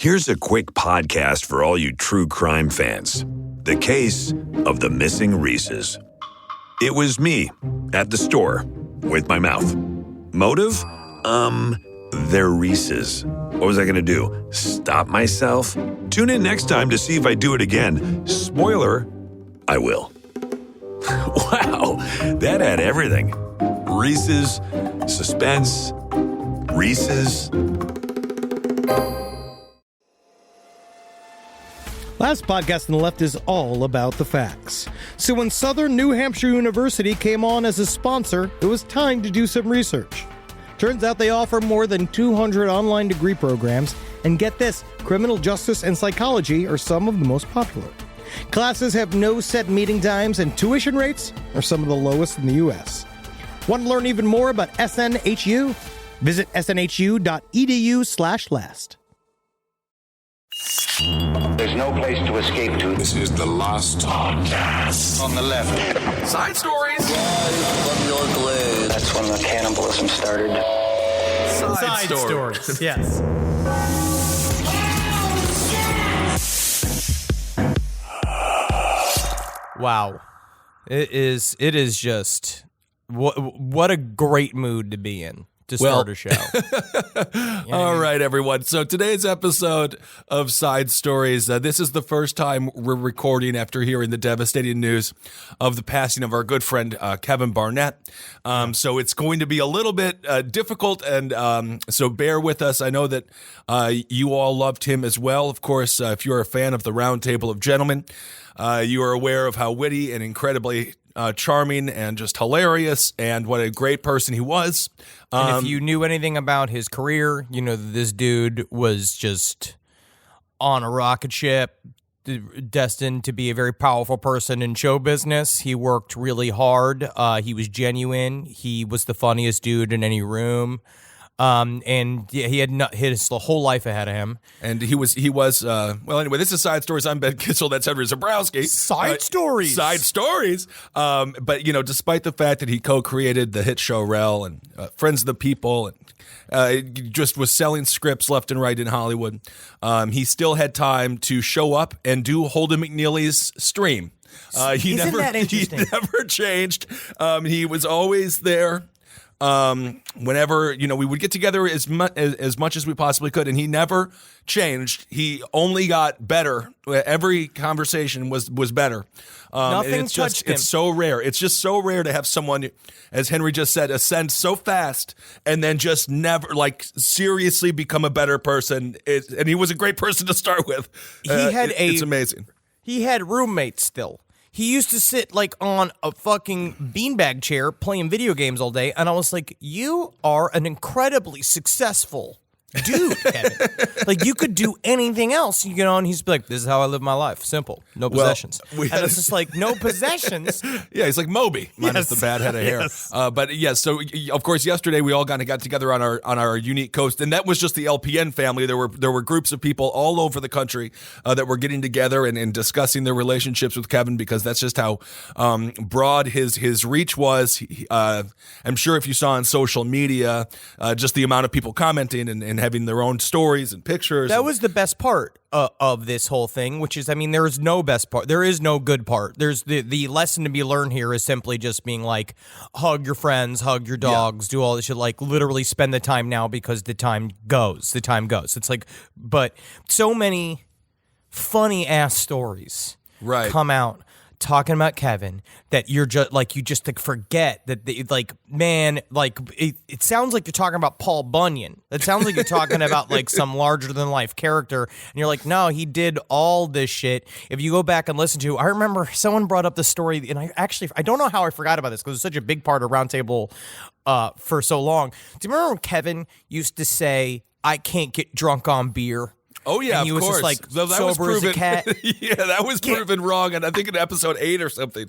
Here's a quick podcast for all you true crime fans. The case of the missing Reese's. It was me at the store with my mouth. Motive? They're Reese's. What was I going to do? Stop myself? Tune in next time to see if I do it again. Spoiler, I will. Wow, that had everything. Reese's, suspense, Reese's. Last podcast on the left is all about the facts. So when Southern New Hampshire University came on as a sponsor, it was time to do some research. Turns out they offer more than 200 online degree programs, and get this, criminal justice and psychology are some of the most popular. Classes have no set meeting times, and tuition rates are some of the lowest in the U.S. Want to learn even more about SNHU? Visit snhu.edu/last. There's no place to escape to. This is the last podcast. On the left. Side stories. That's when the cannibalism started. Side stories. Yes. Wow. It is just what a great mood to be in to start a show. All right, everyone. So today's episode of Side Stories, this is the first time we're recording after hearing the devastating news of the passing of our good friend Kevin Barnett. So it's going to be a little bit difficult, and so bear with us. I know that you all loved him as well. Of course, if you're a fan of the Round Table of Gentlemen, you are aware of how witty and incredibly charming and just hilarious, and what a great person he was. And if you knew anything about his career, you know that this dude was just on a rocket ship, destined to be a very powerful person in show business. He worked really hard. He was genuine. He was the funniest dude in any room. And he had his whole life ahead of him. And he was, well, anyway, this is Side Stories. I'm Ben Kissel. That's Henry Zabrowski. Side Stories. Side Stories. But, you know, despite the fact that he co-created the hit show Rel and Friends of the People, and just was selling scripts left and right in Hollywood, he still had time to show up and do Holden McNeely's stream. He never changed. He was always there. Whenever, you know, we would get together as much as we possibly could, and he never changed. He only got better. Every conversation was better. Nothing touched him. It's so rare. It's just so rare to have someone, as Henry just said, ascend so fast and then just never, like, seriously become a better person. And he was a great person to start with. It's amazing. He had roommates still. He used to sit, like, on a fucking beanbag chair playing video games all day, and I was like, you are an incredibly successful dude, Kevin. Like, you could do anything else, you know, and he's like, this is how I live my life. Simple. No possessions. And it's just like, no possessions. Yeah, he's like Moby, minus the bad head of hair. Yes. But yes, so of course yesterday we all got together on our unique coast, and that was just the LPN family. There were groups of people all over the country that were getting together and discussing their relationships with Kevin, because that's just how broad his reach was. I'm sure if you saw on social media just the amount of people commenting and having their own stories and pictures. That was the best part of this whole thing, which is, I mean, there is no best part. There is no good part. There's the lesson to be learned here is simply just being like, hug your friends, hug your dogs, do all this shit, like literally spend the time now because the time goes. It's like, but so many funny ass stories come out talking about Kevin that you're just like, you just like forget that it sounds like you're talking about Paul Bunyan. It sounds like you're talking about like some larger than life character, and you're like, no, he did all this shit. If you go back and listen to, I remember someone brought up the story, and I don't know how I forgot about this because it's such a big part of Roundtable for so long. Do you remember when Kevin used to say, I can't get drunk on beer? Oh, yeah, and he of course. Just like, that sober was proven, as a cat. Yeah, that was proven wrong, and I think in episode 8 or something.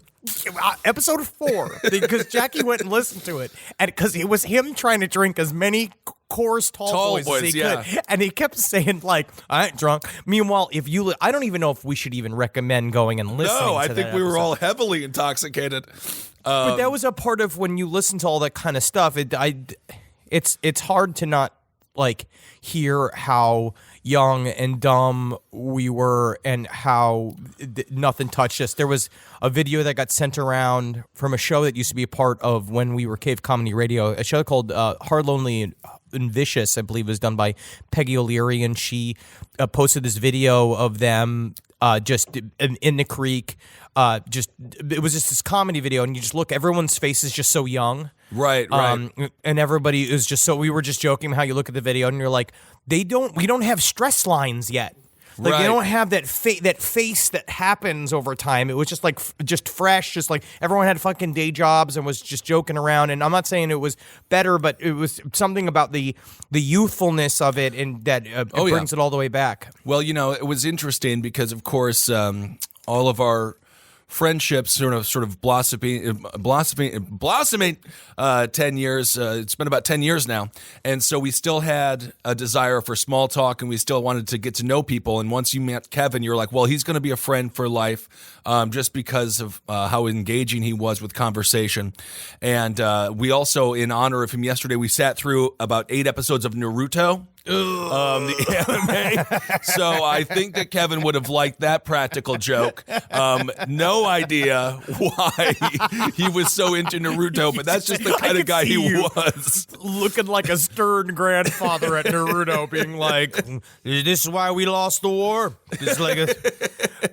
Episode 4, because Jackie went and listened to it, and because it was him trying to drink as many Coors Tall Boys as he could, and he kept saying like, "I ain't drunk." Meanwhile, I don't even know if we should even recommend going and listening. No, I to think that we were episode. all heavily intoxicated. But that was a part of when you listen to all that kind of stuff. It's hard to not like hear how young and dumb we were and how nothing touched us. There was a video that got sent around from a show that used to be a part of when we were Cave Comedy Radio, a show called Hard, Lonely, and Vicious, I believe was done by Peggy O'Leary, and she posted this video of them just in the creek. It was just this comedy video, and you just look, everyone's face is just so young. Right. And everybody is just so, we were just joking how you look at the video and you're like, we don't have stress lines yet. Like they don't have that face that happens over time. It was just like just fresh, just like everyone had fucking day jobs and was just joking around. And I'm not saying it was better, but it was something about the youthfulness of it, and that brings it all the way back. Well, it was interesting because, of course, all of our friendships sort of blossoming 10 years. It's been about 10 years now. And so we still had a desire for small talk, and we still wanted to get to know people. And once you met Kevin, you're like, well, he's going to be a friend for life, just because of how engaging he was with conversation. And we also, in honor of him yesterday, we sat through about 8 episodes of Naruto. The anime. So I think that Kevin would have liked that practical joke. No idea why he was so into Naruto, but that's just the kind of guy he was. Looking like a stern grandfather at Naruto, being like, "This is why we lost the war." It's like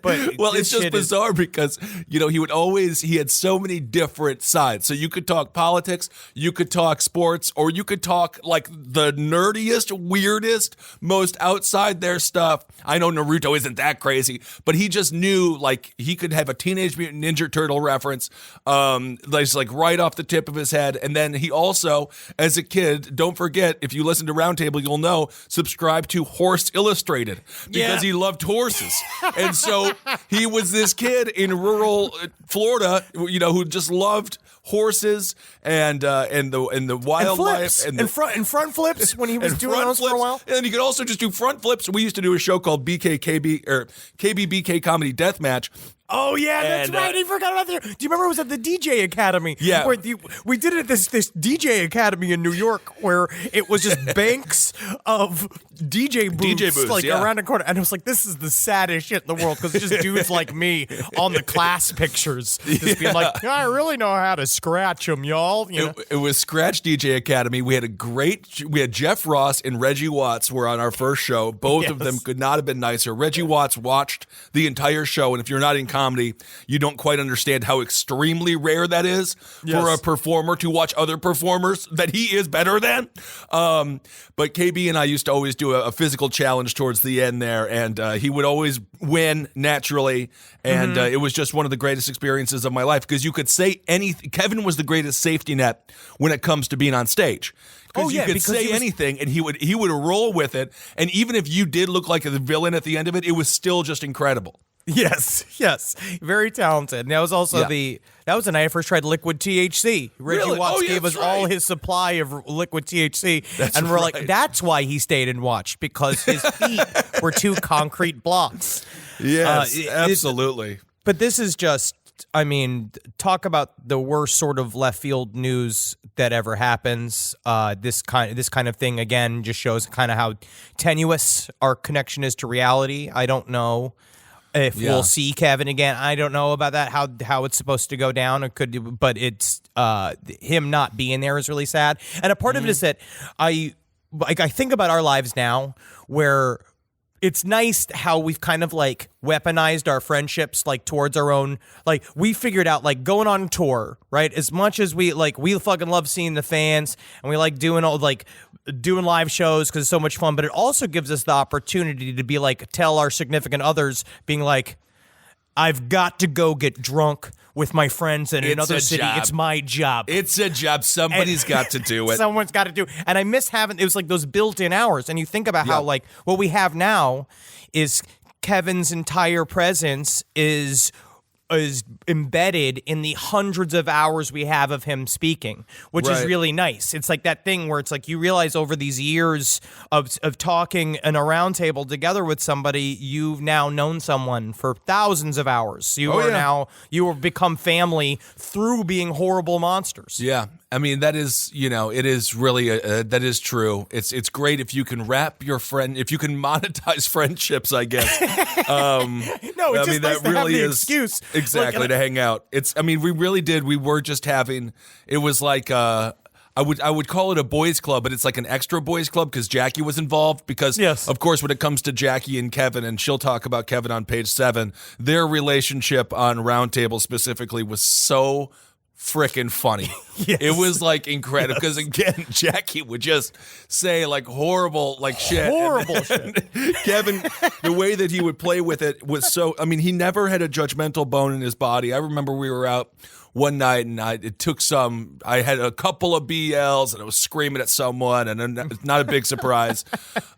but well, it's just bizarre because he had so many different sides. So you could talk politics, you could talk sports, or you could talk like the nerdiest, weirdest, most outside there stuff. I know Naruto isn't that crazy, but he just knew like he could have a Teenage Mutant Ninja Turtle reference, like right off the tip of his head. And then he also, as a kid, don't forget, if you listen to Roundtable, you'll know, subscribe to Horse Illustrated because he loved horses. And so he was this kid in rural Florida, who just loved horses and the wildlife and front flips when he was doing those for a while. And you could also just do front flips. We used to do a show called BKKB or KBBK Comedy Deathmatch. Oh yeah, that's right. I forgot about that. Do you remember it was at the DJ Academy? Yeah. Where we did it at this DJ Academy in New York, where it was just banks of DJ booths like around the corner, and it was like, this is the saddest shit in the world because it's just dudes like me on the class pictures, just being like, I really know how to scratch them, y'all. It was Scratch DJ Academy. We had Jeff Ross and Reggie Watts were on our first show. Both of them could not have been nicer. Reggie Watts watched the entire show, and if you're not in comedy, you don't quite understand how extremely rare that is for a performer to watch other performers that he is better than. But KB and I used to always do a physical challenge towards the end there, and he would always win naturally. And it was just one of the greatest experiences of my life because you could say anything. Kevin was the greatest safety net when it comes to being on stage. Because you could say anything, and he would roll with it. And even if you did look like a villain at the end of it, it was still just incredible. Yes. Very talented. And that was also that was the night I first tried liquid THC. Reggie Watts gave us all his supply of liquid THC. And we're like, that's why he stayed and watched, because his feet were 2 concrete blocks. Yes, absolutely. But this is just, talk about the worst sort of left field news that ever happens. This kind of thing, again, just shows kind of how tenuous our connection is to reality. I don't know if we'll see Kevin again. I don't know about that, how it's supposed to go down. It could, but it's him not being there is really sad. And a part of it is that I think about our lives now, where it's nice how we've kind of like weaponized our friendships like towards our own, like we figured out like going on tour, right? As much as we fucking love seeing the fans and we like doing live shows because it's so much fun, but it also gives us the opportunity to be like, tell our significant others, being like, I've got to go get drunk with my friends in another city. Job. It's my job. It's a job. Somebody's got to do it. Someone's got to do it. And I miss having, it was like those built-in hours. And you think about how like what we have now is Kevin's entire presence is embedded in the hundreds of hours we have of him speaking, which is really nice. It's like that thing where it's like you realize over these years of talking in a round table together with somebody, you've now known someone for thousands of hours. You have become family through being horrible monsters. Yeah. I mean, that is, it is really, that is true. It's great if you can if you can monetize friendships, I guess. No, it's just nice to have the excuse. Exactly, to hang out. We really did. We were just having, it was like, I would call it a boys club, but it's like an extra boys club because Jackie was involved. Because, of course, when it comes to Jackie and Kevin, and she'll talk about Kevin on page 7, their relationship on Roundtable specifically was so freaking funny. Yes. It was like incredible because again, Jackie would just say like horrible like shit. Shit. Kevin, the way that he would play with it was so. I mean, he never had a judgmental bone in his body. I remember we were out one night and I had a couple of BLs and I was screaming at someone, and it's not a big surprise.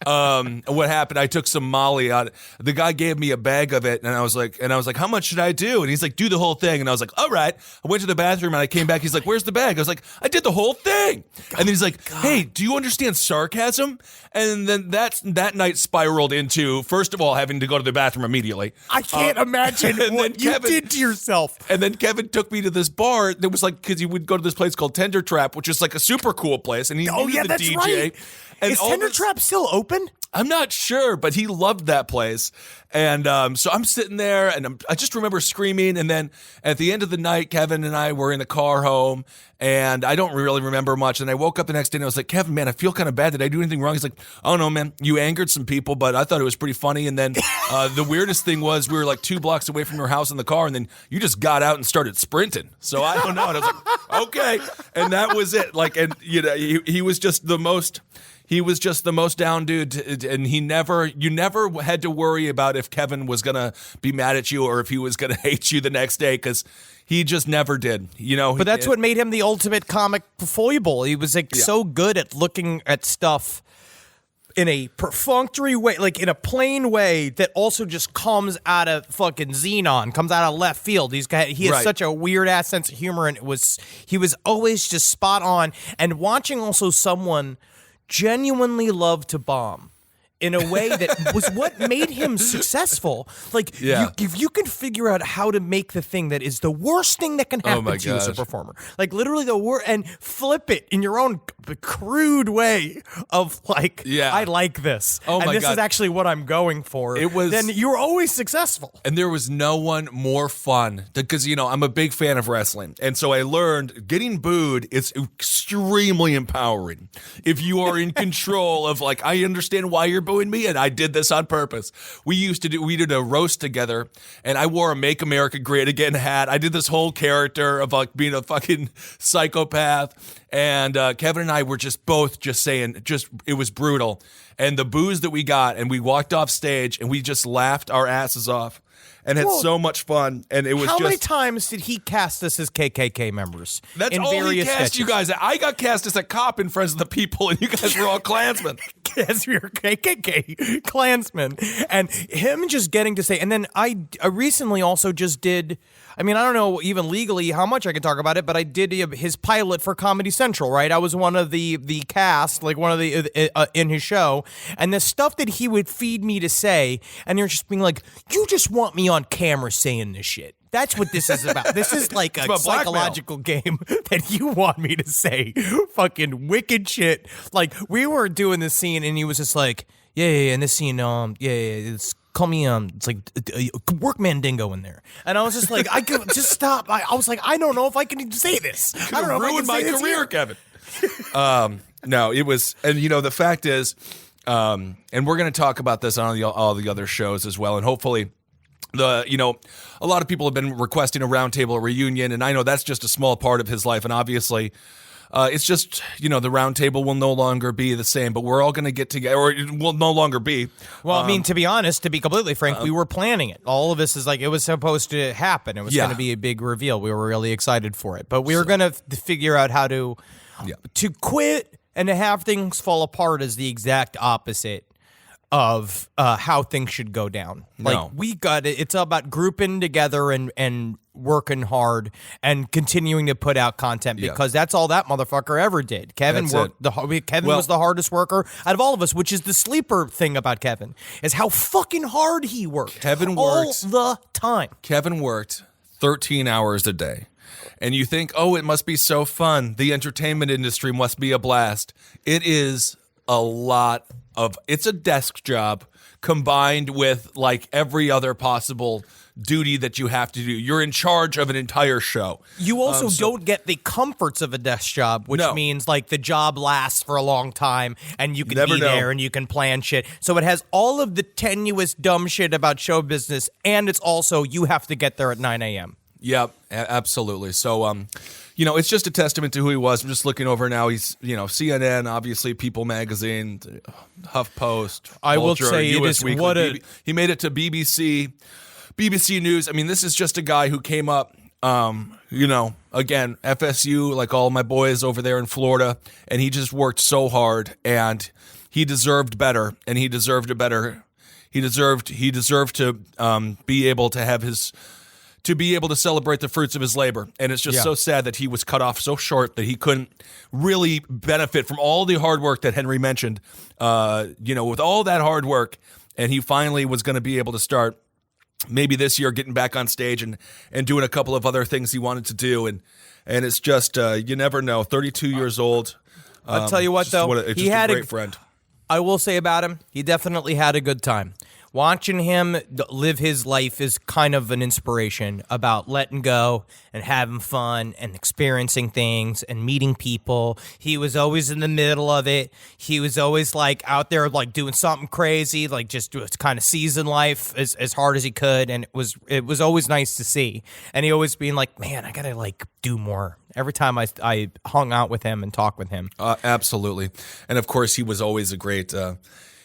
What happened? I took some Molly out. The guy gave me a bag of it, and I was like, how much should I do? And he's like, do the whole thing. And I was like, all right. I went to the bathroom and I came back. He's like, where's the bag? I was like, I did the whole thing. And then he's like, hey, do you understand sarcasm? And then that night spiraled into, first of all, having to go to the bathroom immediately. I can't imagine what you did to yourself. And then Kevin took me to this bar that was like, because he would go to this place called Tender Trap, which is like a super cool place. And he knew the that's DJ. Right. And is Tender Trap still open? I'm not sure, but he loved that place. And so I'm sitting there, and I just remember screaming. And then at the end of the night, Kevin and I were in the car home, and I don't really remember much. And I woke up the next day, and I was like, Kevin, man, I feel kind of bad. Did I do anything wrong? He's like, oh, no, man, you angered some people, but I thought it was pretty funny. And then the weirdest thing was we were like 2 blocks away from your house in the car, and then you just got out and started sprinting. So I don't know. And I was like, okay. And that was it. Like, and, he was just the most... He was just the most down dude, and you never had to worry about if Kevin was going to be mad at you or if he was going to hate you the next day, because he just never did, But that's what made him the ultimate comic foible. He was so good at looking at stuff in a perfunctory way, like in a plain way that also just comes out of fucking Xenon, comes out of left field. He has such a weird ass sense of humor, and he was always just spot on. And watching also someone genuinely love to bomb in a way that was what made him successful. Like, if you can figure out how to make the thing that is the worst thing that can happen to you as a performer, like literally the worst, and flip it in your own crude way of like, I like this. And this is actually what I'm going for. Then you're always successful. And there was no one more fun because, I'm a big fan of wrestling. And so I learned getting booed is extremely empowering. If you are in control of like, I understand why you're booing me, and I did this on purpose. We did a roast together, and I wore a Make America Great Again hat. I did this whole character of like being a fucking psychopath, and Kevin and I were both saying, it was brutal. And the boos that we got, and we walked off stage, and we just laughed our asses off. And had so much fun, and it was How many times did he cast us as KKK members? That's all he cast sketches? You guys. I got cast as a cop in Friends of the People, and you guys were all Klansmen. Yes, we were KKK Klansmen. And him just getting to say, and then I recently also just did, I don't know even legally how much I can talk about it, but I did his pilot for Comedy Central, right? I was one of the cast, like one of the, in his show, and the stuff that he would feed me to say, and you're just being like, you just want me on camera saying this shit. That's what this is about. This is like a psychological game that you want me to say fucking wicked shit. Like, we were doing this scene, and he was just like, yeah, in this scene, it's call me, it's like Workman Dingo in there. And I was just like, I could just stop. I was like, I don't know if I can even say this. I don't know if I can my career, Kevin. No, it was, and the fact is, and we're going to talk about this on all the other shows as well, and hopefully a lot of people have been requesting a roundtable reunion, and I know that's just a small part of his life, and obviously it's just, the roundtable will no longer be the same, but we're all going to get together, or it will no longer be. Well, to be honest, to be completely frank, we were planning it. All of this is like, it was supposed to happen. It was going to be a big reveal. We were really excited for it, but we were going to figure out how to quit and to have things fall apart is the exact opposite of how things should go down. Like, we got it. It's about grouping together and working hard and continuing to put out content because that's all that motherfucker ever did. Kevin worked. Kevin was the hardest worker out of all of us, which is the sleeper thing about Kevin, is how fucking hard he worked. Kevin all worked the time. Kevin worked 13 hours a day. and you think, oh, it must be so fun. The entertainment industry must be a blast. It is it's a desk job combined with like every other possible duty that you have to do. You're in charge of an entire show. You also don't get the comforts of a desk job, which means like the job lasts for a long time and you can be there and you can plan shit. So it has all of the tenuous dumb shit about show business, and it's also you have to get there at 9 a.m. Yep, absolutely. So, it's just a testament to who he was. I'm just looking over now. He's, CNN, obviously, People Magazine, HuffPost, I will Vulture, say US it is Weekly. He made it to BBC News. I mean, this is just a guy who came up, again, FSU, like all my boys over there in Florida, and he just worked so hard, and he deserved better, and he deserved a better. He deserved to be able to have to be able to celebrate the fruits of his labor. And it's just so sad that he was cut off so short that he couldn't really benefit from all the hard work that Henry mentioned, with all that hard work. And he finally was going to be able to start maybe this year getting back on stage and doing a couple of other things he wanted to do. And it's just, you never know, 32 years old. I'll tell you what, though. He had a great friend. I will say about him, he definitely had a good time. Watching him live his life is kind of an inspiration about letting go and having fun and experiencing things and meeting people. He was always in the middle of it. He was always like out there like doing something crazy, like just kind of seizing life as hard as he could. And it was always nice to see. And he always being like, man, I gotta like do more. Every time I hung out with him and talked with him. Absolutely. And of course he was always a great,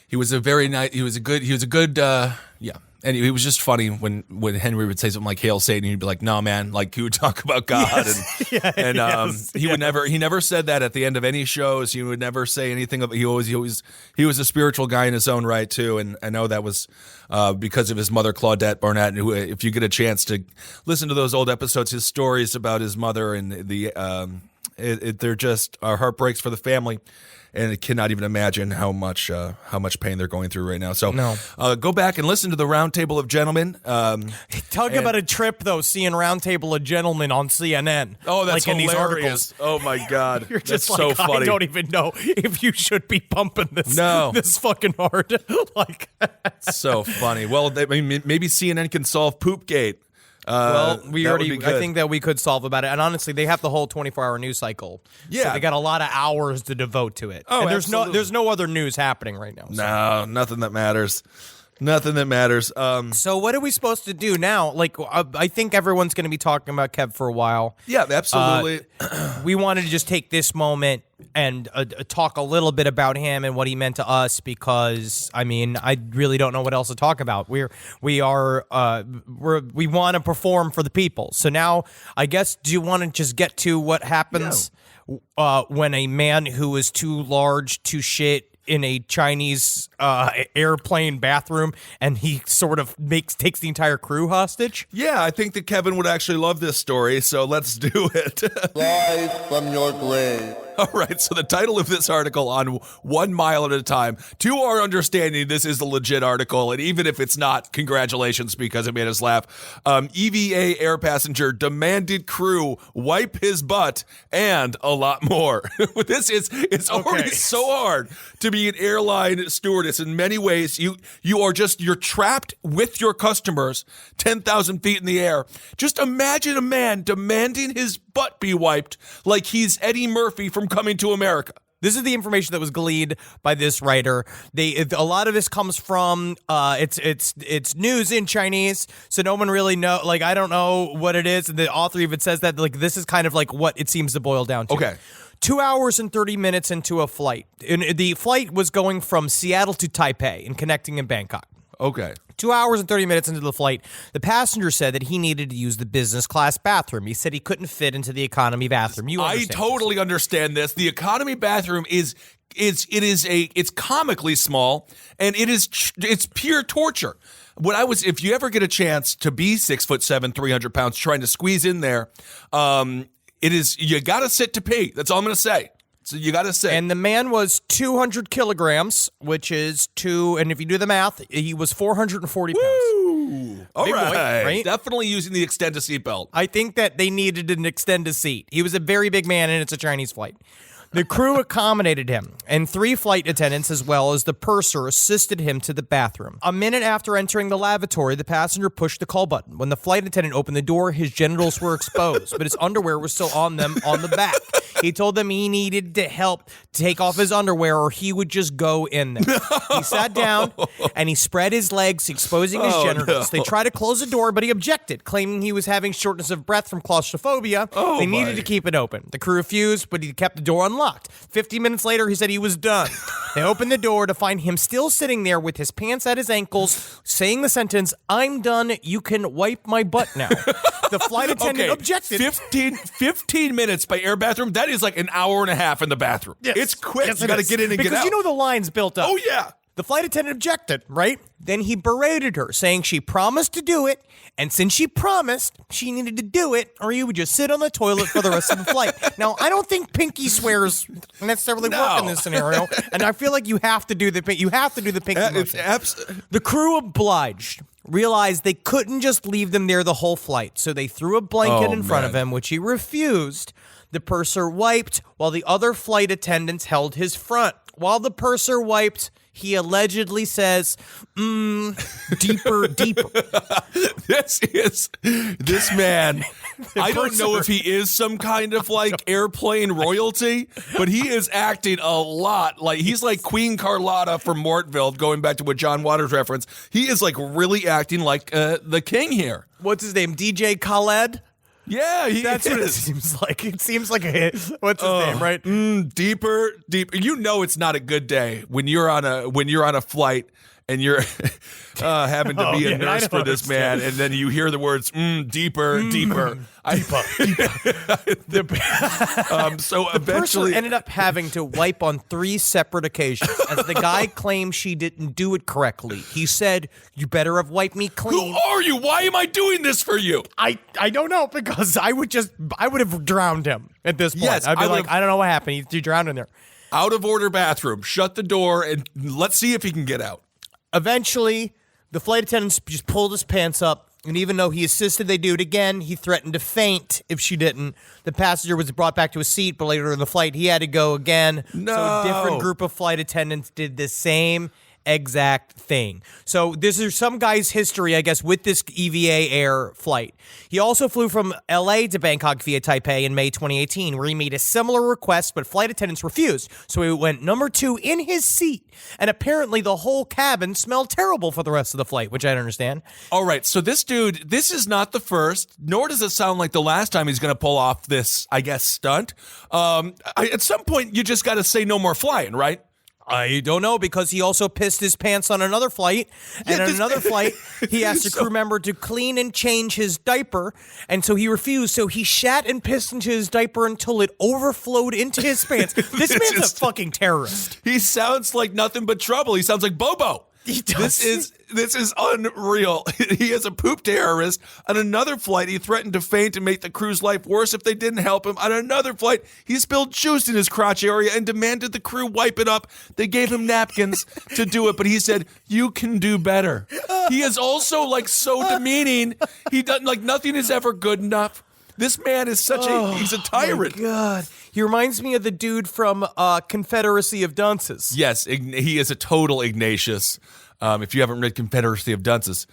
he was a good, and he was just funny when Henry would say something like "Hail Satan," he'd be like, "No, man," like he would talk about God, he never said that at the end of any shows. He would never say anything he was a spiritual guy in his own right too, and I know that was because of his mother Claudette Barnett. Who, if you get a chance to listen to those old episodes, his stories about his mother and they're just heartbreaks for the family. And I cannot even imagine how much pain they're going through right now. So go back and listen to the Roundtable of Gentlemen. Talk about a trip, though, seeing Roundtable of Gentlemen on CNN. Oh, that's like hilarious. In these articles. Oh, my God. You're just that's like, so funny. I don't even know if you should be pumping this, this fucking hard. So funny. Well, maybe CNN can solve Poopgate. I think that we could solve about it. And honestly, they have the whole 24-hour news cycle. Yeah. So they got a lot of hours to devote to it. Oh, and there's no other news happening right now. So. No, nothing that matters. Nothing that matters. So what are we supposed to do now? Like, I think everyone's going to be talking about Kev for a while. Yeah, absolutely. We wanted to just take this moment and talk a little bit about him and what he meant to us, because I mean, I really don't know what else to talk about. We want to perform for the people. So now, I guess, do you want to just get to what happens when a man who is too large to shit in a Chinese airplane bathroom, and he sort of takes the entire crew hostage? Yeah, I think that Kevin would actually love this story, so let's do it. Live from your grave. All right, so the title of this article on 1 Mile at a Time. To our understanding, this is a legit article, and even if it's not, congratulations, because it made us laugh. EVA air passenger demanded crew wipe his butt, and a lot more. It's already so hard to be an airline stewardess. In many ways, you're trapped with your customers 10,000 feet in the air. Just imagine a man demanding his butt be wiped like he's Eddie Murphy from Coming to America. This is the information that was gleaned by this writer. A lot of this comes from it's news in Chinese, so no one really know. Like, I don't know what it is, and the author even says that like this is kind of like what it seems to boil down to. Okay. 2 hours and 30 minutes into a flight. And the flight was going from Seattle to Taipei and connecting in Bangkok. Okay. 2 hours and 30 minutes into the flight, the passenger said that he needed to use the business class bathroom. He said he couldn't fit into the economy bathroom. I totally understand this. The economy bathroom it's comically small, and it's pure torture. If you ever get a chance to be 6'7", 300 pounds, trying to squeeze in there, you got to sit to pee. That's all I'm going to say. So you got to say. And the man was 200 kilograms, which is and if you do the math, he was 440 pounds. Woo! All Big boy, right? Definitely using the extended seatbelt. I think that they needed an extended seat. He was a very big man, and it's a Chinese flight. The crew accommodated him, and 3 flight attendants as well as the purser assisted him to the bathroom. A minute after entering the lavatory, the passenger pushed the call button. When the flight attendant opened the door, his genitals were exposed, but his underwear was still on them on the back. He told them he needed to help take off his underwear or he would just go in there. He sat down, and he spread his legs, exposing his genitals. They tried to close the door, but he objected, claiming he was having shortness of breath from claustrophobia. They needed to keep it open. The crew refused, but he kept the door unlocked. 50 minutes later, he said he was done. They opened the door to find him still sitting there with his pants at his ankles, saying the sentence, "I'm done, you can wipe my butt now." The flight attendant objected. 15 minutes by air bathroom, that is like an hour and a half in the bathroom. Yes. It's quick. Yes, you got to get in and because get out. you know the line's built up. Oh, yeah. The flight attendant objected, right? Then he berated her, saying she promised to do it, and since she promised, she needed to do it, or he would just sit on the toilet for the rest of the flight. Now, I don't think pinky swears necessarily work in this scenario, and I feel like you have to do the pinky motion. The crew obliged. Realized they couldn't just leave them there the whole flight, so they threw a blanket in front of him, which he refused. The purser wiped, while the other flight attendants held his front. While the purser wiped, he allegedly says, deeper, deeper. This man, I don't know if he is some kind of like airplane royalty, but he is acting a lot like he's like Queen Carlotta from Mortville, going back to what John Waters referenced. He is like really acting like the king here. What's his name? DJ Khaled? Yeah, that's what it seems like. It seems like a hit. What's his name, right? Deeper. You know it's not a good day when you're on a flight and you're having to be a nurse for this man, and then you hear the words deeper. So eventually, ended up having to wipe on 3 separate occasions, as the guy claimed she didn't do it correctly. He said, "You better have wiped me clean." Who are you? Why am I doing this for you? I don't know, because I would have drowned him at this point. Yes, I'd be like, I don't know what happened. You drowned in there. Out of order bathroom. Shut the door and let's see if he can get out. Eventually, the flight attendants just pulled his pants up, and even though he insisted they do it again, he threatened to faint if she didn't. The passenger was brought back to his seat, but later in the flight, he had to go again. No. So a different group of flight attendants did the same exact thing. So this is some guy's history, I guess, with this EVA Air flight. He also flew from LA to Bangkok via Taipei in May 2018, where he made a similar request, but flight attendants refused. So he went number 2 in his seat, and apparently the whole cabin smelled terrible for the rest of the flight, which I don't understand. All right, so this dude, this is not the first, nor does it sound like the last time he's going to pull off this, I guess, stunt. At some point, you just got to say no more flying, right? I don't know, because he also pissed his pants on another flight, and on another flight, he asked a crew member to clean and change his diaper, and so he refused, so he shat and pissed into his diaper until it overflowed into his pants. This man's a fucking terrorist. He sounds like nothing but trouble. He sounds like Bobo. He does. This is unreal. He is a poop terrorist. On another flight, he threatened to faint and make the crew's life worse if they didn't help him. On another flight, he spilled juice in his crotch area and demanded the crew wipe it up. They gave him napkins to do it, but he said, "You can do better." He is also like so demeaning. He doesn't like nothing is ever good enough. This man is he's a tyrant. My God. He reminds me of the dude from Confederacy of Dunces. Yes, he is a total Ignatius. If you haven't read Confederacy of Dunces,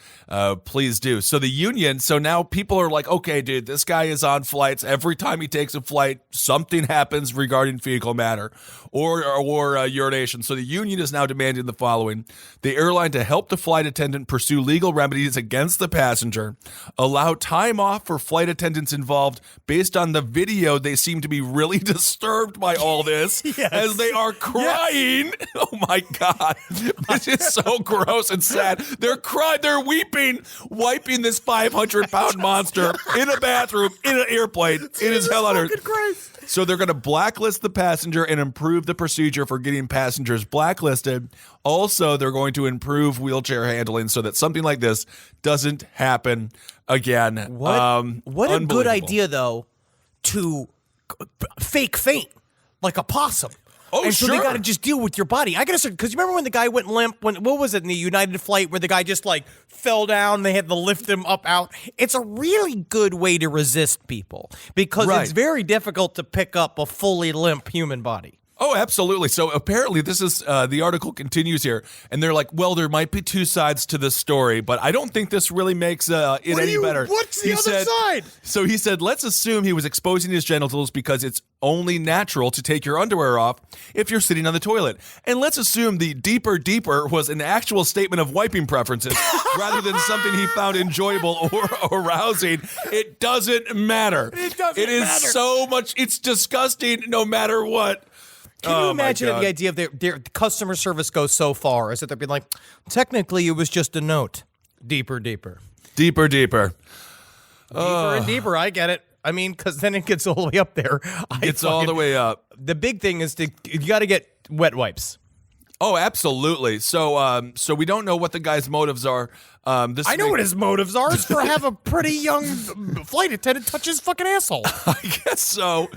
please do. So the union, so now people are like, okay, dude, this guy is on flights. Every time he takes a flight, something happens regarding fecal matter or urination. So the union is now demanding the following. The airline to help the flight attendant pursue legal remedies against the passenger, allow time off for flight attendants involved. Based on the video, they seem to be really disturbed by all this as they are crying. Yes. Oh my God. This is so gross and sad. They're crying, they're weeping, wiping this 500-pound monster in a bathroom, in an airplane. It is hell on earth. So they're going to blacklist the passenger and improve the procedure for getting passengers blacklisted. Also, they're going to improve wheelchair handling so that something like this doesn't happen again. What a good idea, though, to fake faint. like a possum. Oh, and so they sure. got to just deal with your body. I got to say, because you remember when the guy went limp? What was it in the United flight where the guy just like fell down? They had to lift him up out. It's a really good way to resist people because Right. it's very difficult to pick up a fully limp human body. Oh, absolutely. So apparently this is, the article continues here, and they're like, well, there might be two sides to this story, but I don't think this really makes it any better. What's the other side? So he said, let's assume he was exposing his genitals because it's only natural to take your underwear off if you're sitting on the toilet. And let's assume the deeper was an actual statement of wiping preferences rather than something he found enjoyable or arousing. It doesn't matter. It is matter. so much. It's disgusting no matter what. Can you Oh, my imagine if God. the idea of their customer service goes so far as that they're being like, technically it was just a note. Deeper. Deeper. Deeper and deeper. I get it. I mean, because then it gets all the way up there. It's all the way up. The big thing is you got to get wet wipes. Oh, absolutely. So we don't know what the guy's motives are. I know what his motives are. Is for have a pretty young flight attendant touch his fucking asshole. I guess so.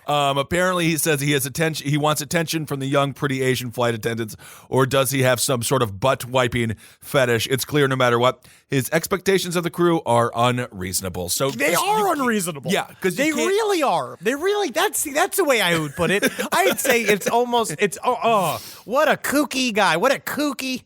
Apparently, he says he has attention. He wants attention from the young, pretty Asian flight attendants, or does he have some sort of butt wiping fetish? It's clear, no matter what, his expectations of the crew are unreasonable. So They are unreasonable. Yeah, because they really are. They really. That's the way I would put it. I'd say it's what a kooky guy. What a kooky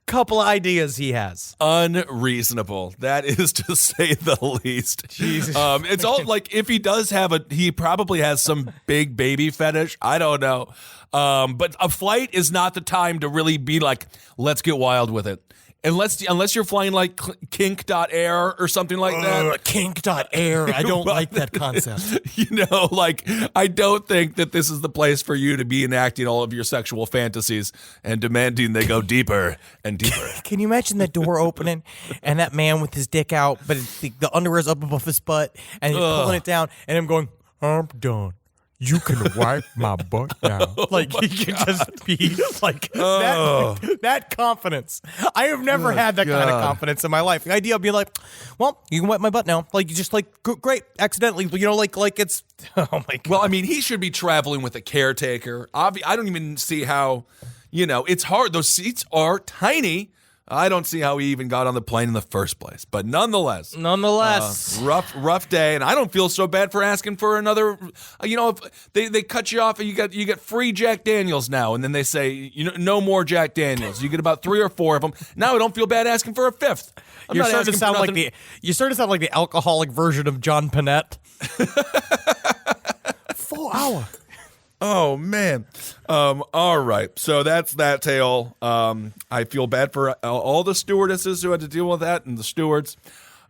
couple of ideas he has. unreasonable. That is to say the least. Jesus. It's all like if he does have he probably has some big baby fetish. I don't know. But a flight is not the time to really be like, let's get wild with it. Unless you're flying like kink.air or something like that. Kink.air. I don't like that concept. You know, like, I don't think that this is the place for you to be enacting all of your sexual fantasies and demanding they go deeper and deeper. Can you imagine that door opening and that man with his dick out, but the underwear's up above his butt and he's pulling it down and him going, I'm done. You can wipe my butt now. Like, he can just be like that confidence. I have never had that kind of confidence in my life. The idea of being like, well, you can wipe my butt now. Like, you just like, great, accidentally, you know, like it's, oh my God. Well, I mean, he should be traveling with a caretaker. I don't even see how, you know, it's hard. Those seats are tiny. I don't see how he even got on the plane in the first place. But nonetheless, rough day, and I don't feel so bad for asking for another. You know, if they cut you off, and you get free Jack Daniels now, and then they say, you know, no more Jack Daniels. You get about 3 or 4 of them. Now I don't feel bad asking for a 5th. You're starting to sound like the alcoholic version of John Panette. Full hour. Oh, man. All right. So that's that tale. I feel bad for all the stewardesses who had to deal with that and the stewards.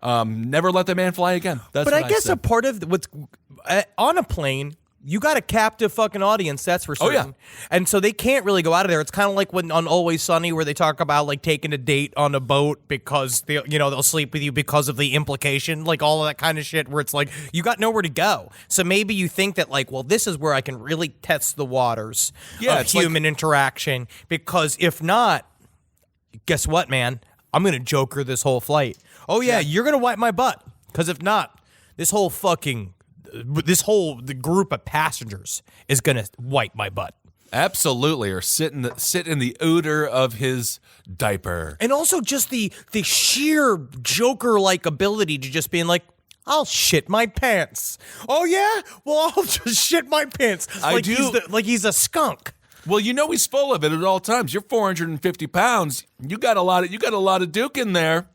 Never let the man fly again. That's But what I guess said. a part of what's on a plane, you got a captive fucking audience, that's for certain. Oh, yeah. And so they can't really go out of there. It's kind of like when on Always Sunny where they talk about like taking a date on a boat because they'll sleep with you because of the implication, like all of that kind of shit where it's like you got nowhere to go. So maybe you think that like, well, this is where I can really test the waters of human interaction, because if not, guess what, man? I'm going to joker this whole flight. Oh yeah, you're going to wipe my butt, because if not, the group of passengers is gonna wipe my butt. Absolutely, or sit in the odor of his diaper. And also just the sheer Joker-like ability to just being like, I'll shit my pants. Oh yeah? Well, I'll just shit my pants. He's a skunk. Well, you know he's full of it at all times. You're 450 pounds. You got a lot of Duke in there.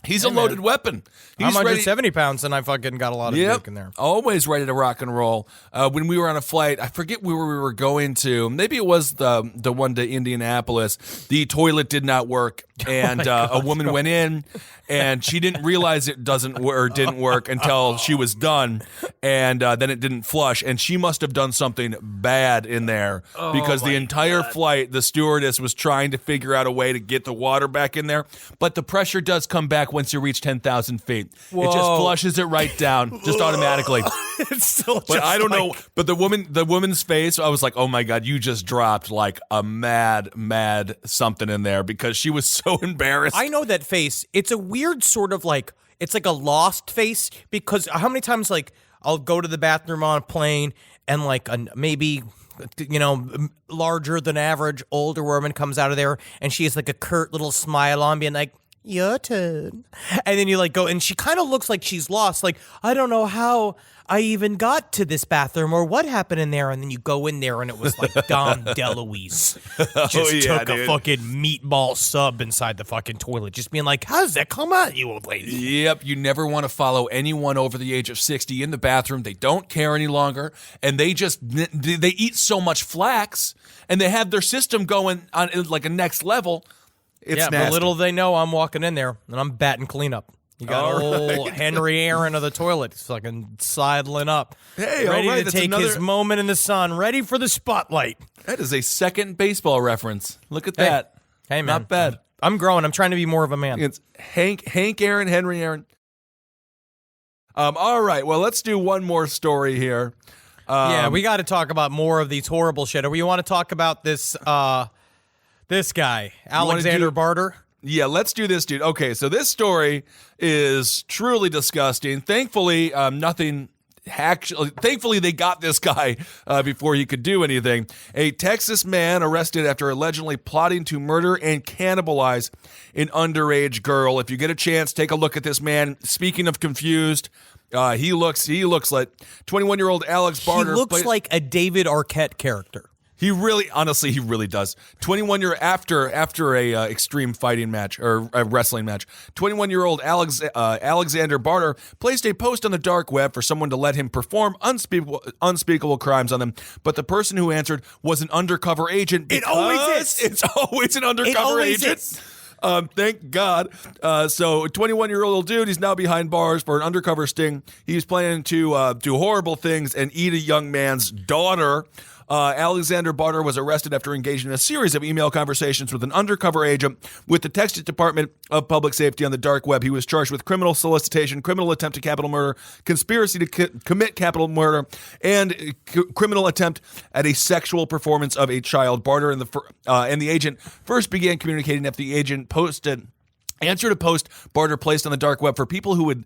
He's a loaded weapon. He's I'm 170 pounds, and I fucking got a lot of Duke in there. Always ready to rock and roll. When we were on a flight, I forget where we were going to. Maybe it was the one to Indianapolis. The toilet did not work, and a woman went in, and she didn't realize it didn't work until she was done, and then it didn't flush, and she must have done something bad in there because the entire flight, the stewardess was trying to figure out a way to get the water back in there, but the pressure does come back once you reach 10,000 feet. Whoa. It just flushes it right down, just automatically. It's still but I don't know. But the woman's face, I was like, oh my God, you just dropped like a mad something in there, because she was so embarrassed. I know that face. It's a weird sort of like, it's like a lost face, because how many times like I'll go to the bathroom on a plane and like maybe larger than average older woman comes out of there, and she has like a curt little smile on, being like, your turn. And then you like go, and she kind of looks like she's lost. Like, I don't know how I even got to this bathroom or what happened in there. And then you go in there and it was like Dom DeLuise just took a fucking meatball sub inside the fucking toilet, just being like, how does that come out, you old lady? Yep, you never want to follow anyone over the age of 60 in the bathroom. They don't care any longer, and they eat so much flax, and they have their system going on like a next level. It's nasty. But little they know I'm walking in there and I'm batting cleanup. You got old Henry Aaron of the toilet. He's fucking sidling up. Hey, ready all right, to take his moment in the sun, ready for the spotlight. That is a second baseball reference. Look at that. Hey, man. Not bad. I'm growing. I'm trying to be more of a man. It's Hank Aaron, Henry Aaron. All right, well, let's do one more story here. We got to talk about more of these horrible shit. Or you want to talk about this guy, Alexander Barter? Yeah, let's do this, dude. Okay, so this story is truly disgusting. Thankfully, Thankfully, they got this guy before he could do anything. A Texas man arrested after allegedly plotting to murder and cannibalize an underage girl. If you get a chance, take a look at this man. Speaking of confused, he looks like 21-year-old Alex Barter. He looks like a David Arquette character. He really does. 21-year after a extreme fighting match or a wrestling match. 21-year-old Alexander Barter placed a post on the dark web for someone to let him perform unspeakable crimes on them. But the person who answered was an undercover agent. It always is. It's always an undercover agent. Thank God. So 21-year-old dude, he's now behind bars for an undercover sting. He's planning to do horrible things and eat a young man's daughter. Alexander Barter was arrested after engaging in a series of email conversations with an undercover agent with the Texas Department of Public Safety on the dark web. He was charged with criminal solicitation, criminal attempt to capital murder, conspiracy to commit capital murder, and criminal attempt at a sexual performance of a child. Barter and the agent first began communicating after the agent answered a post Barter placed on the dark web for people who would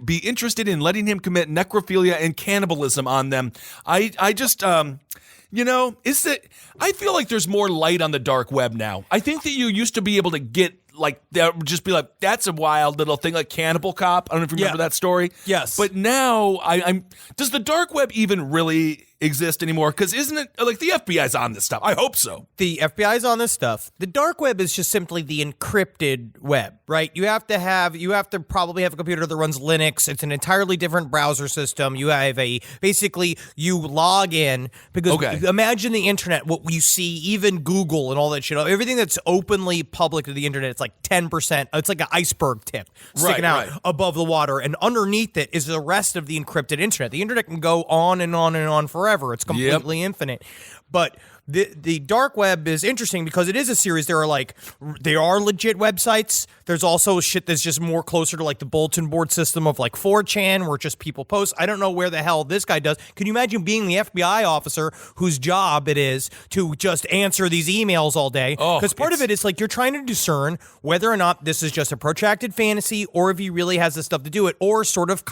be interested in letting him commit necrophilia and cannibalism on them. I feel like there's more light on the dark web now. I think that you used to be able to get like that would just be like, that's a wild little thing, like Cannibal Cop. I don't know if you remember that story. Yes. But now does the dark web even really exist anymore? Because isn't it like the FBI's on this stuff? I hope so. The FBI's on this stuff. The dark web is just simply the encrypted web, right? You have to probably have a computer that runs Linux. It's an entirely different browser system. You have you log in because imagine the internet, what you see, even Google and all that shit, everything that's openly public to the internet, it's like 10%. It's like an iceberg tip sticking out above the water. And underneath it is the rest of the encrypted internet. The internet can go on and on and on forever. It's completely infinite. But the dark web is interesting because it is a series. There are legit websites. There's also shit that's just more closer to like the bulletin board system of like 4chan where just people post. I don't know where the hell this guy does. Can you imagine being the FBI officer whose job it is to just answer these emails all day? Because part of it is like you're trying to discern whether or not this is just a protracted fantasy or if he really has the stuff to do it, or sort of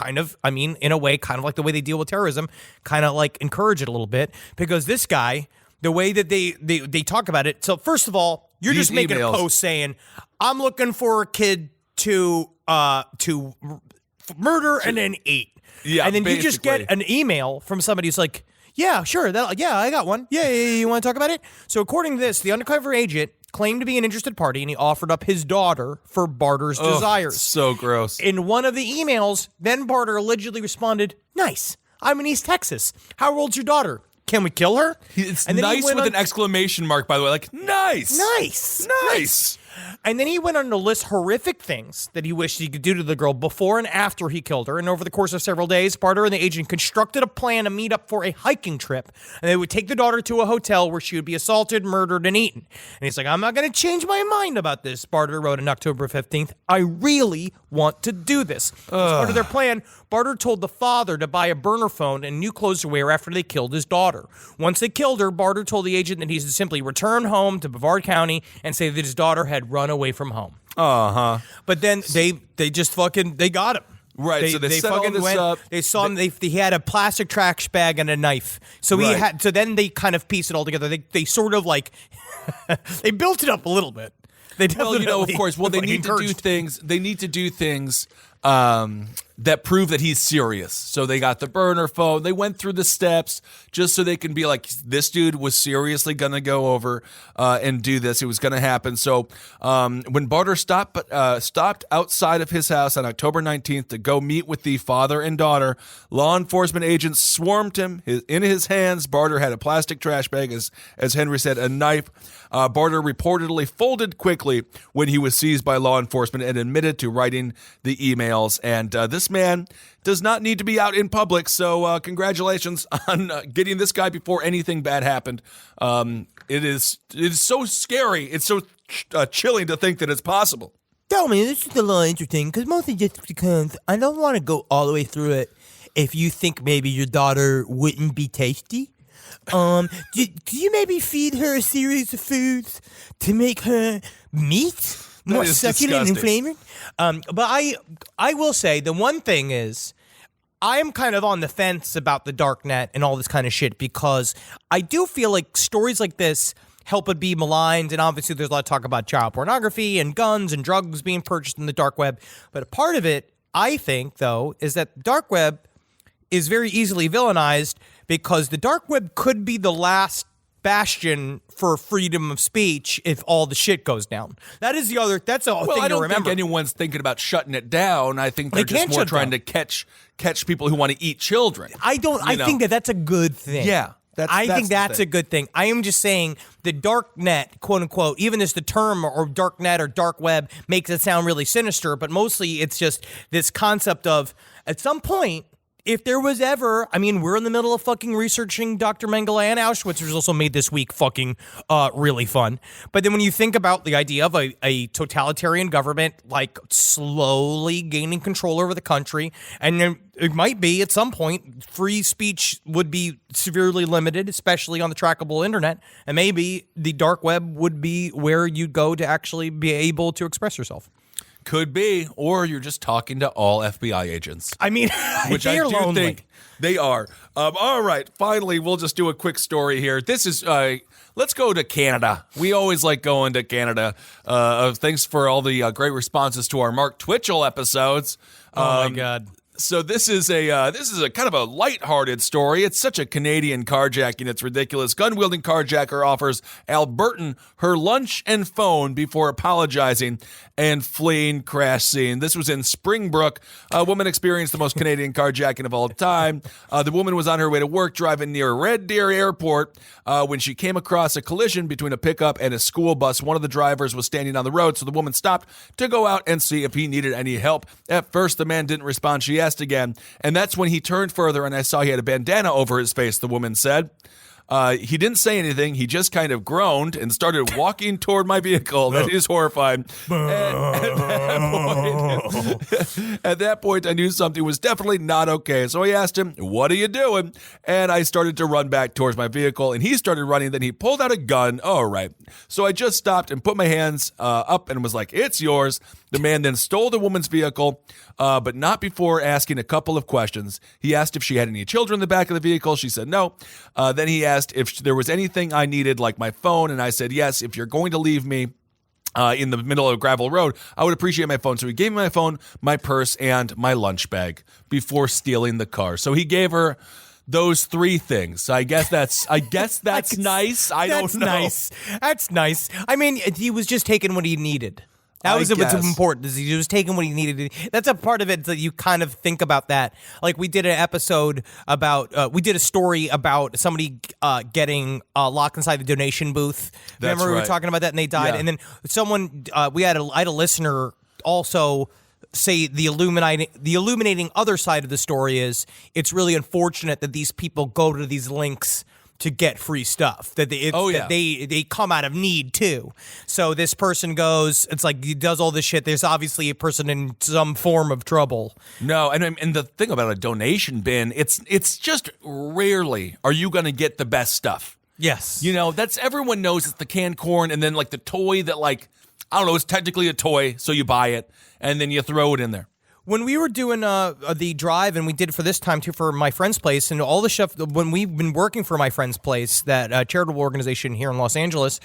in a way, kind of like the way they deal with terrorism, kind of like encourage it a little bit. Because this guy, the way that they talk about it. So first of all, you're just making a post saying, I'm looking for a kid to murder and then eat. Yeah, and then you just get an email from somebody who's like, yeah, sure. I got one. Yeah, you want to talk about it? So according to this, the undercover agent claimed to be an interested party, and he offered up his daughter for Barter's desires. So gross. In one of the emails, then Barter allegedly responded, nice. I'm in East Texas. How old's your daughter? Can we kill her? It's nice with an exclamation mark, by the way. Like, nice. Nice. And then he went on to list horrific things that he wished he could do to the girl before and after he killed her. And over the course of several days, Barter and the agent constructed a plan to meet up for a hiking trip. And they would take the daughter to a hotel where she would be assaulted, murdered, and eaten. And he's like, I'm not going to change my mind about this, Barter wrote on October 15th. I really want to do this. As part of their plan, Barter told the father to buy a burner phone and new clothes to wear after they killed his daughter. Once they killed her, Barter told the agent that he should simply return home to Brevard County and say that his daughter had run away from home. But then they just got him. Right, so they set all this up. They saw him. He had a plastic trash bag and a knife. So he Right. had. So then they kind of pieced it all together. They sort of like they built it up a little bit. They Well, you know, of definitely, course. Well, they like, need to do encouraged- things. They need to do things that prove that he's serious. So they got the burner phone. They went through the steps just so they can be like, this dude was seriously going to go over and do this. It was going to happen. So when Barter stopped outside of his house on October 19th to go meet with the father and daughter, law enforcement agents swarmed him. In his hands, Barter had a plastic trash bag, as Henry said, a knife. Barter reportedly folded quickly when he was seized by law enforcement and admitted to writing the emails. And this man does not need to be out in public. So congratulations on getting this guy before anything bad happened. It is so scary. It's so chilling to think that it's possible. Tell me, this is a little interesting, because mostly just because I don't want to go all the way through it if you think maybe your daughter wouldn't be tasty. Do you maybe feed her a series of foods to make her meat more is succulent and disgusting. flavored? But I will say the one thing is I'm kind of on the fence about the dark net and all this kind of shit because I do feel like stories like this help it be maligned, and obviously there's a lot of talk about child pornography and guns and drugs being purchased in the dark web. But a part of it, I think, though, is that the dark web is very easily villainized because the dark web could be the last bastion for freedom of speech if all the shit goes down. That's a Well, thing I to don't remember. think anyone's thinking about shutting it down. I think they're They just can't more shut trying down. to catch people who want to eat children. I think that's a good thing. Yeah, I think the that's thing. a good thing. I am just saying the dark net, quote unquote, even as the term or dark net or dark web makes it sound really sinister, but mostly it's just this concept of at some point, if there was ever, I mean, we're in the middle of fucking researching Dr. Mengele and Auschwitz, which was also made this week fucking really fun. But then when you think about the idea of a totalitarian government, like slowly gaining control over the country, and then it might be at some point free speech would be severely limited, especially on the trackable internet, and maybe the dark web would be where you'd go to actually be able to express yourself. Could be, or you're just talking to all FBI agents. I mean, Which I they're do lonely. think they are. All right, finally, we'll just do a quick story here. This is, let's go to Canada. We always like going to Canada. Thanks for all the great responses to our Mark Twitchell episodes. Oh my God. So this is a kind of a lighthearted story. It's such a Canadian carjacking, it's ridiculous. Gun-wielding carjacker offers Albertan her lunch and phone before apologizing and fleeing crash scene. This was in Springbrook. A woman experienced the most Canadian carjacking of all time. The woman was on her way to work driving near Red Deer Airport when she came across a collision between a pickup and a school bus. One of the drivers was standing on the road, so the woman stopped to go out and see if he needed any help. At first, the man didn't respond. She asked again, and that's when he turned further and I saw he had a bandana over his face, the woman said. He didn't say anything. He just kind of groaned and started walking toward my vehicle. That is horrifying. At that point, I knew something was definitely not okay. So I asked him, "What are you doing?" And I started to run back towards my vehicle, and he started running. Then he pulled out a gun. All right. So I just stopped and put my hands up and was like, "It's yours." The man then stole the woman's vehicle, but not before asking a couple of questions. He asked if she had any children in the back of the vehicle. She said no. Then he asked if there was anything I needed, like my phone, and I said yes. If you're going to leave me in the middle of a gravel road, I would appreciate my phone. So he gave me my phone, my purse, and my lunch bag before stealing the car. So he gave her those three things. I guess that's nice. I don't know. That's nice. I mean, he was just taking what he needed. That was what's important. Is he was taking what he needed. That's a part of it that you kind of think about that. Like we did an episode about, we did a story about somebody getting locked inside the donation booth. Remember we were talking about that and they died. Yeah. And then someone, I had a listener also say the illuminating other side of the story is it's really unfortunate that these people go to these links to get free stuff, that they come out of need too. So this person goes, it's like he does all this shit. There's obviously a person in some form of trouble. No, and the thing about a donation bin, it's just rarely are you going to get the best stuff. Yes. You know, that's everyone knows it's the canned corn and then like the toy that like, I don't know, it's technically a toy, so you buy it and then you throw it in there. When we were doing the drive, and we did it for this time too for my friend's place, and all the stuff, when we've been working for my friend's place, that charitable organization here in Los Angeles,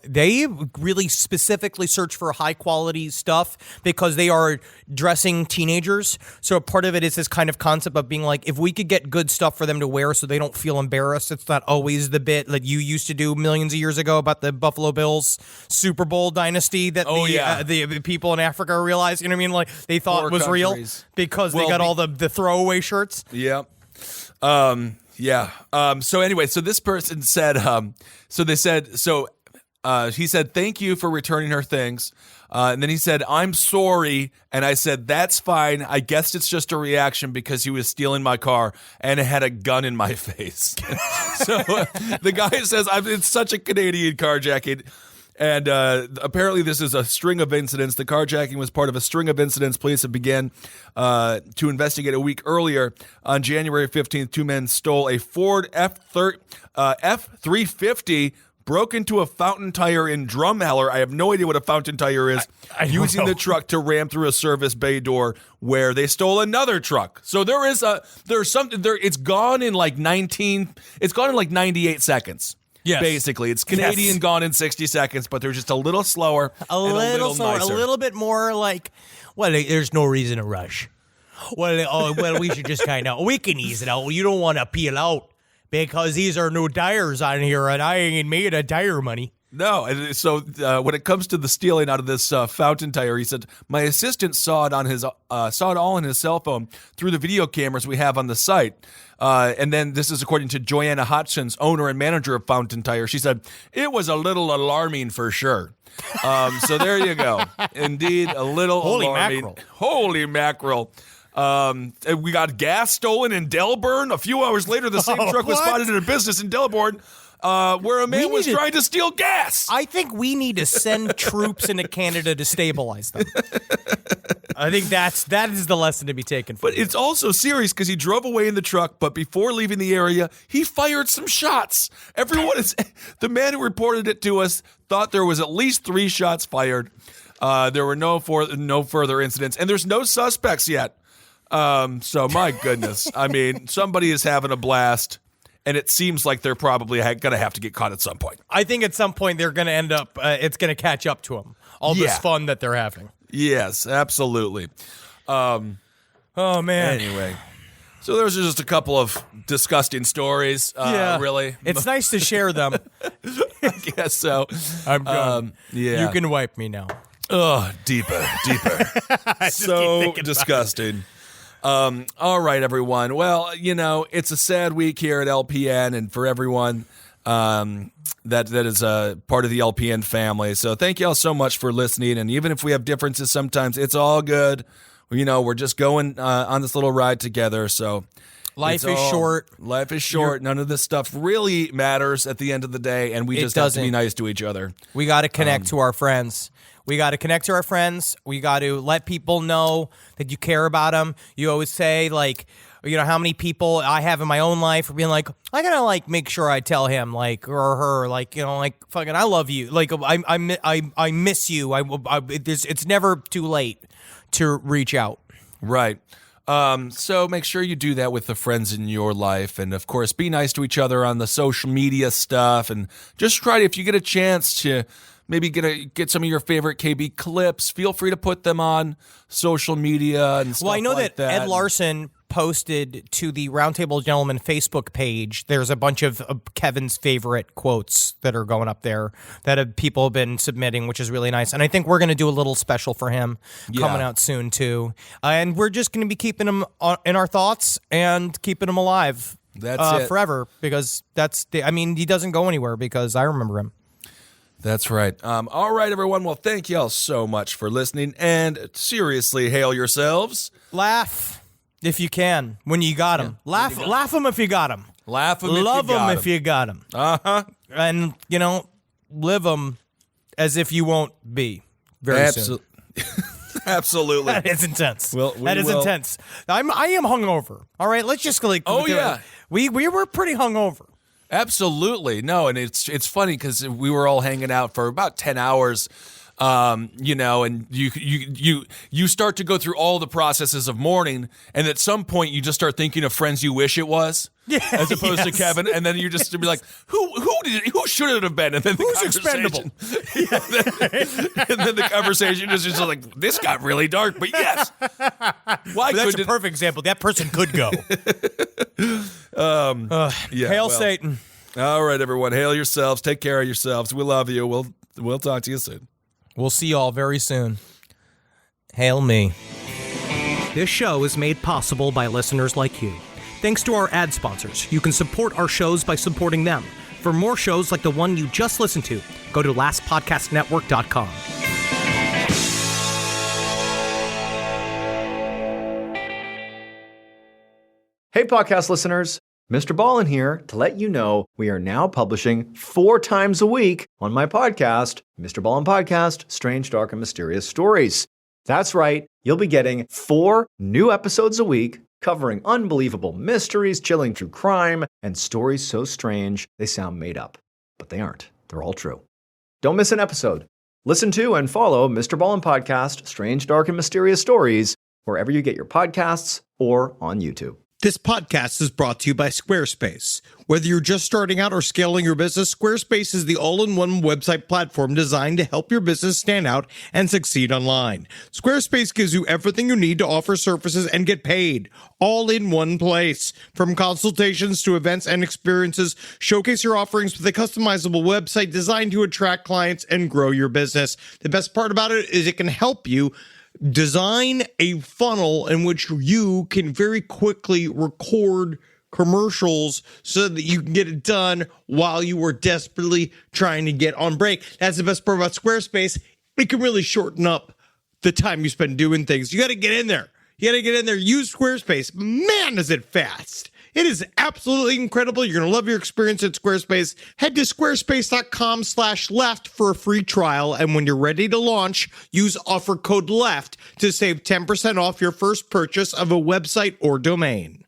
they really specifically search for high quality stuff because they are dressing teenagers. So part of it is this kind of concept of being like, if we could get good stuff for them to wear so they don't feel embarrassed. It's not always the bit that you used to do millions of years ago about the Buffalo Bills Super Bowl dynasty that the people in Africa realized, you know what I mean? Like they thought was real because they got all the throwaway shirts. Yeah. So anyway, so this person said, he said, thank you for returning her things. And then he said, I'm sorry. And I said, that's fine. I guess it's just a reaction because he was stealing my car and it had a gun in my face. So the guy says, it's such a Canadian carjacking. And apparently this is a string of incidents. The carjacking was part of a string of incidents police have began to investigate a week earlier. On January 15th, two men stole a Ford F-350, broke into a fountain tire in Drumheller. I have no idea what a fountain tire is. I don't using know. the truck to ram through a service bay door where they stole another truck. So there's something there. It's gone in like 98 seconds. Yes. Basically, it's Canadian gone in 60 seconds, but they're just a little slower, A little slower, nicer. a little bit more like, well, there's no reason to rush. Well, we should just we can ease it out. You don't want to peel out because these are new tires on here, and I ain't made a tire money. No, and so when it comes to the stealing out of this fountain tire, he said my assistant saw it all on his cell phone through the video cameras we have on the site. And then this is according to Joanna Hodgson, owner and manager of Fountain Tire. She said it was a little alarming for sure. So there you go. Indeed, a little Holy alarming. mackerel. Holy mackerel. And we got gas stolen in Delburn. A few hours later, the same truck was what? spotted in a business in Delburn. Where a man was trying to steal gas. I think we need to send troops into Canada to stabilize them. I think that is the lesson to be taken from But this. it's also serious because he drove away in the truck, but before leaving the area, he fired some shots. The man who reported it to us thought there was at least 3 shots fired. There were no further incidents, and there's no suspects yet. So my goodness, I mean, somebody is having a blast. And it seems like they're probably going to have to get caught at some point. I think at some point they're going to end up, it's going to catch up to them. All this fun that they're having. Yes, absolutely. Oh, man. Anyway, so those are just a couple of disgusting stories. Really. It's nice to share them. I guess so. I'm done. Yeah. You can wipe me now. Oh, deeper. So disgusting. All right, everyone. Well, it's a sad week here at LPN and for everyone that is a part of the LPN family. So thank you all so much for listening. And even if we have differences sometimes, it's all good. We're just going on this little ride together. So Life is short. Life is short. None of this stuff really matters at the end of the day. And we just have to be nice to each other. We got to connect to our friends. We got to connect to our friends. We got to let people know that you care about them. You always say, how many people I have in my own life are being like, I gotta make sure I tell him or her fucking I love you. I miss you. It's never too late to reach out. Right. So make sure you do that with the friends in your life. And of course, be nice to each other on the social media stuff. And just try to, if you get a chance to maybe get some of your favorite KB clips, feel free to put them on social media and stuff like that. Well, I know that Ed Larson posted to the Roundtable Gentlemen Facebook page. There's a bunch of Kevin's favorite quotes that are going up there that people have been submitting, which is really nice. And I think we're going to do a little special for him coming out soon, too. And we're just going to be keeping him in our thoughts and keeping him alive forever because he doesn't go anywhere because I remember him. That's right. All right, everyone. Well, thank you all so much for listening. And seriously, hail yourselves. Laugh if you can when you got him. Laugh them if you got him. Laugh them Love them if you got him. Uh-huh. And, live them as if you won't be very soon. Absolutely. That is intense. That is intense. I am hungover. All right, let's just we were pretty hungover. Absolutely. No, and it's funny because we were all hanging out for about 10 hours you know, and you start to go through all the processes of mourning, and at some point you just start thinking of friends you wish it was, as opposed to Kevin, and then you're just to be like, who should it have been, and then Who's expendable? and then the conversation is just like, this got really dark, but yes, why? But that's a perfect example. That person could go. Hail Satan! All right, everyone, hail yourselves. Take care of yourselves. We love you. We'll talk to you soon. We'll see you all very soon. Hail me. This show is made possible by listeners like you. Thanks to our ad sponsors. You can support our shows by supporting them. For more shows like the one you just listened to, go to lastpodcastnetwork.com. Hey, podcast listeners. Mr. Ballin here to let you know we are now publishing 4 times a week on my podcast, Mr. Ballin Podcast, Strange, Dark, and Mysterious Stories. That's right, you'll be getting 4 new episodes a week covering unbelievable mysteries, chilling true crime, and stories so strange they sound made up. But they aren't. They're all true. Don't miss an episode. Listen to and follow Mr. Ballin Podcast, Strange, Dark, and Mysterious Stories wherever you get your podcasts or on YouTube. This podcast is brought to you by Squarespace. Whether you're just starting out or scaling your business, Squarespace is the all-in-one website platform designed to help your business stand out and succeed online. Squarespace gives you everything you need to offer services and get paid, all in one place. From consultations to events and experiences, showcase your offerings with a customizable website designed to attract clients and grow your business. The best part about it is it can help you design a funnel in which you can very quickly record commercials so that you can get it done while you were desperately trying to get on break. That's the best part about Squarespace. It can really shorten up the time you spend doing things. You got to get in there. Use Squarespace. Man, is it fast. It is absolutely incredible. You're going to love your experience at Squarespace. Head to squarespace.com/left for a free trial. And when you're ready to launch, use offer code LEFT to save 10% off your first purchase of a website or domain.